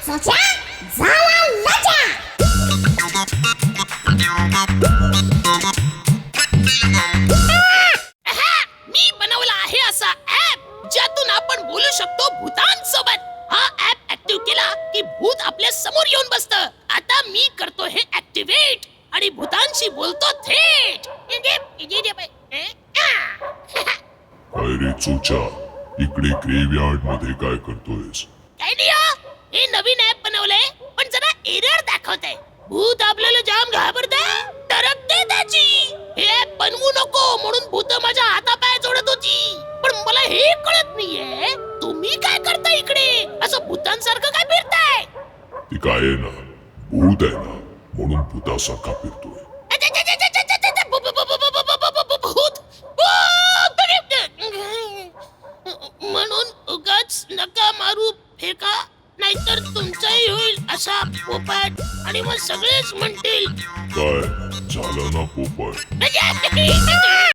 चोच्या झाला लजा. मी बनवला आहे असा ऍप ज्यातून आपण बोलू शकतो भूतांसोबत. हा ऍप ऍक्टिव्ह केला की भूत आपल्या समोर येऊन बसतं. आता मी करतो हे ऍक्टिव्हेट आणि भूतांशी बोलतो थेट. काय रे चोच्या, इकडे ग्रेव्हयार्ड मध्ये काय करतोयस? काय नाही हो, हे नवीन ऍप बनवलंय पण जरा एरर दाखवतंय. भूत आपल्याला जाम घाबरतंय, टरकते त्याची. हे ऍप बनवू नको म्हणून भूत माझ्या हातापाय जोडत होती. पण मला हे कळत नाहीये तुम्ही काय करता इकडे, असं भूतांसारखं काय फिरताय? ती काय आहे ना, भूत आहे ना, म्हणून भूतासारखा फिरतोय. भूत म्हणून उगाच नका मारू फेका, नाहीतर तुमचाही होईल असा पोपट आणि मग सगळेच म्हणतील काय झालं ना पोपट?